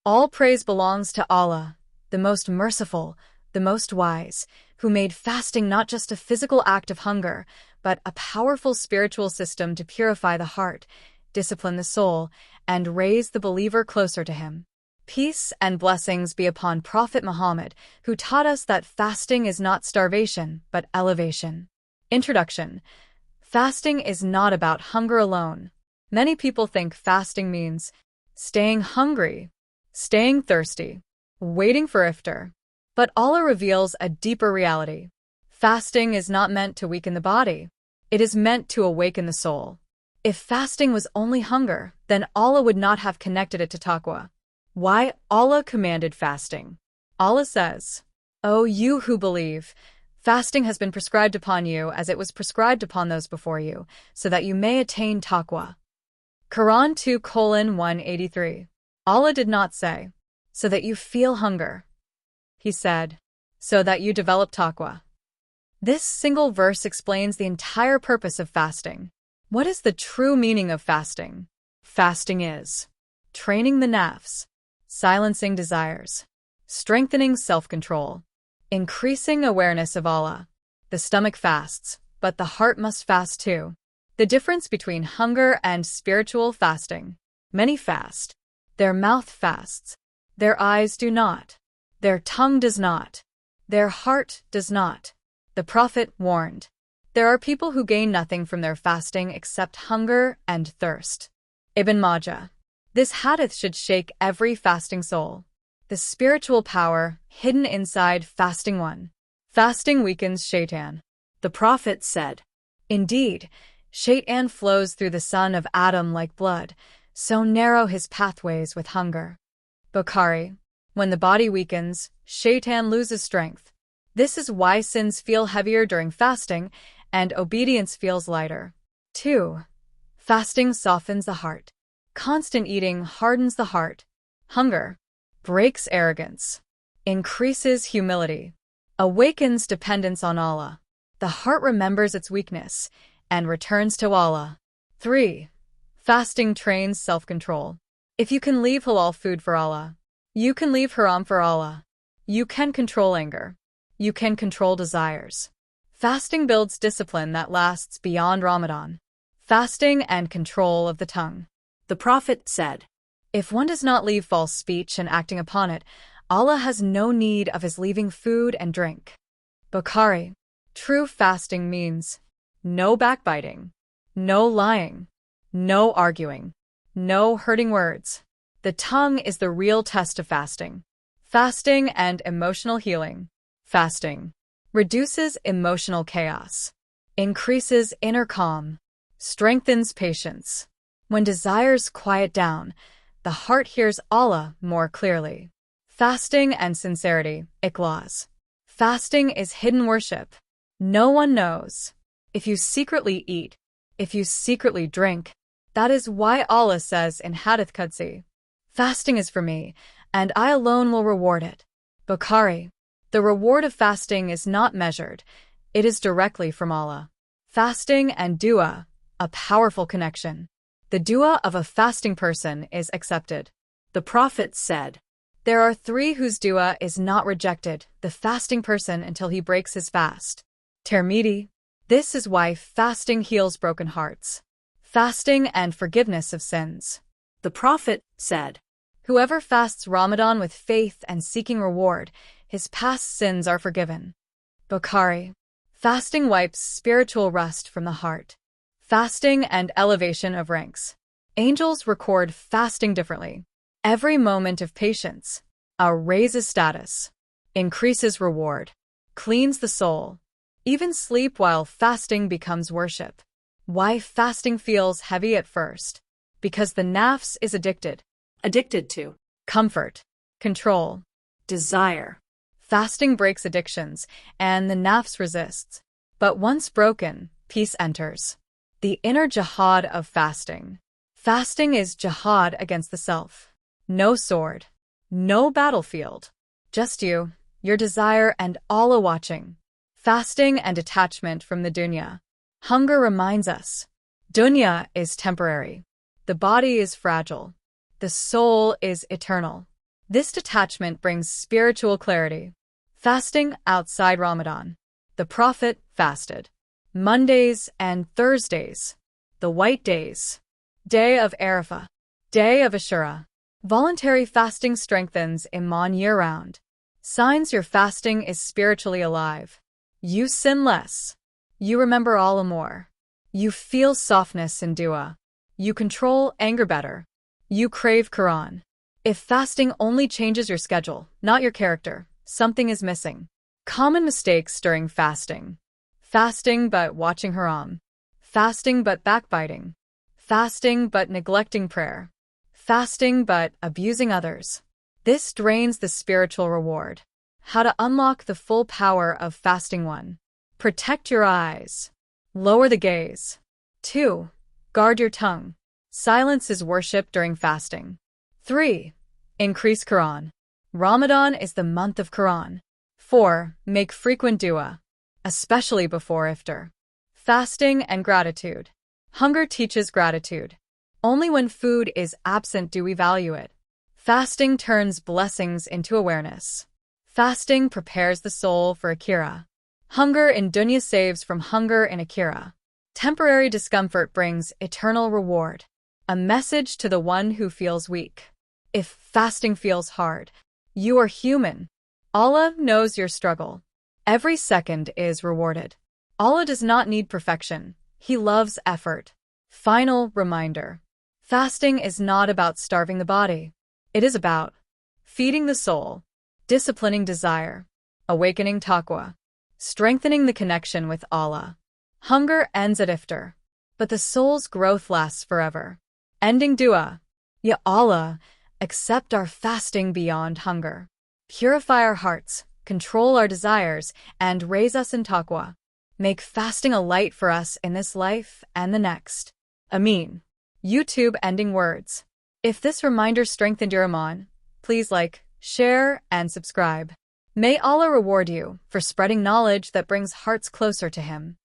All praise belongs to Allah, the most merciful, the most wise, who made fasting not just a physical act of hunger, but a powerful spiritual system to purify the heart, discipline the soul, and raise the believer closer to Him. Peace and blessings be upon Prophet Muhammad, who taught us that fasting is not starvation, but elevation. Introduction. Fasting is not about hunger alone. Many people think fasting means staying hungry, staying thirsty, waiting for iftar. But Allah reveals a deeper reality. Fasting is not meant to weaken the body. It is meant to awaken the soul. If fasting was only hunger, then Allah would not have connected it to Taqwa. Why Allah commanded fasting? Allah says, "O you who believe, fasting has been prescribed upon you as it was prescribed upon those before you, so that you may attain Taqwa." Quran 2:183. Allah did not say, "so that you feel hunger." He said, "so that you develop Taqwa." This single verse explains the entire purpose of fasting. What is the true meaning of fasting? Fasting is training the nafs, silencing desires, strengthening self-control, increasing awareness of Allah. The stomach fasts, but the heart must fast too. The difference between hunger and spiritual fasting. Many fast. Their mouth fasts. Their eyes do not. Their tongue does not. Their heart does not. The Prophet warned, there are people who gain nothing from their fasting except hunger and thirst. Ibn Majah. This hadith should shake every fasting soul. The spiritual power hidden inside fasting. 1. Fasting weakens shaitan. The Prophet said, "Indeed, shaitan flows through the son of Adam like blood, so narrow his pathways with hunger." Bukhari. When the body weakens, shaitan loses strength. This is why sins feel heavier during fasting and obedience feels lighter. 2. Fasting softens the heart. Constant eating hardens the heart. Hunger breaks arrogance, increases humility, awakens dependence on Allah. The heart remembers its weakness and returns to Allah. 3. Fasting trains self-control. If you can leave halal food for Allah, you can leave haram for Allah. You can control anger. You can control desires. Fasting builds discipline that lasts beyond Ramadan. Fasting and control of the tongue. The Prophet said, "If one does not leave false speech and acting upon it, Allah has no need of his leaving food and drink." Bukhari. True fasting means no backbiting, no lying, no arguing, no hurting words. The tongue is the real test of fasting. Fasting and emotional healing. Fasting reduces emotional chaos, increases inner calm, strengthens patience. When desires quiet down, the heart hears Allah more clearly. Fasting and sincerity. Ikhlas. Fasting is hidden worship. No one knows. If you secretly eat, if you secretly drink, that is why Allah says in Hadith Qudsi, "Fasting is for me, and I alone will reward it." Bukhari. The reward of fasting is not measured. It is directly from Allah. Fasting and dua, a powerful connection. The dua of a fasting person is accepted. The Prophet said, there are 3 whose dua is not rejected, the fasting person until he breaks his fast. Tirmidhi. This is why fasting heals broken hearts. Fasting and forgiveness of sins. The Prophet said, whoever fasts Ramadan with faith and seeking reward, his past sins are forgiven. Bukhari. Fasting wipes spiritual rust from the heart. Fasting and elevation of ranks. Angels record fasting differently. Every moment of patience raises status, increases reward, cleans the soul. Even sleep while fasting becomes worship. Why fasting feels heavy at first? Because the nafs is addicted to comfort, control, desire. Fasting breaks addictions, and the nafs resists. But once broken, peace enters. The inner jihad of fasting. Fasting is jihad against the self. No sword, no battlefield. Just you, your desire, and Allah watching. Fasting and detachment from the dunya. Hunger reminds us, dunya is temporary. The body is fragile. The soul is eternal. This detachment brings spiritual clarity. Fasting outside Ramadan. The Prophet fasted Mondays and Thursdays, the white days, day of Arafah, day of Ashura. Voluntary fasting strengthens Iman year-round. Signs your fasting is spiritually alive. You sin less. You remember Allah more. You feel softness in dua. You control anger better. You crave Quran. If fasting only changes your schedule, not your character, something is missing. Common mistakes during fasting. Fasting but watching haram. Fasting but backbiting. Fasting but neglecting prayer. Fasting but abusing others. This drains the spiritual reward. How to unlock the full power of fasting. 1. Protect your eyes. Lower the gaze. 2. Guard your tongue. Silence is worship during fasting. 3. Increase Quran. Ramadan is the month of Quran. 4. Make frequent dua, especially before iftar. Fasting and gratitude. Hunger teaches gratitude. Only when food is absent do we value it. Fasting turns blessings into awareness. Fasting prepares the soul for Akira. Hunger in dunya saves from hunger in Akira. Temporary discomfort brings eternal reward. A message to the one who feels weak. If fasting feels hard, you are human. Allah knows your struggle. Every second is rewarded. Allah does not need perfection. He loves effort. Final reminder. Fasting is not about starving the body. It is about feeding the soul, disciplining desire, awakening Taqwa, strengthening the connection with Allah. Hunger ends at iftar, but the soul's growth lasts forever. Ending dua. Ya Allah, accept our fasting beyond hunger. Purify our hearts, control our desires, and raise us in Taqwa. Make fasting a light for us in this life and the next. Ameen. YouTube ending words. If this reminder strengthened your Iman, please like, share, and subscribe. May Allah reward you for spreading knowledge that brings hearts closer to Him.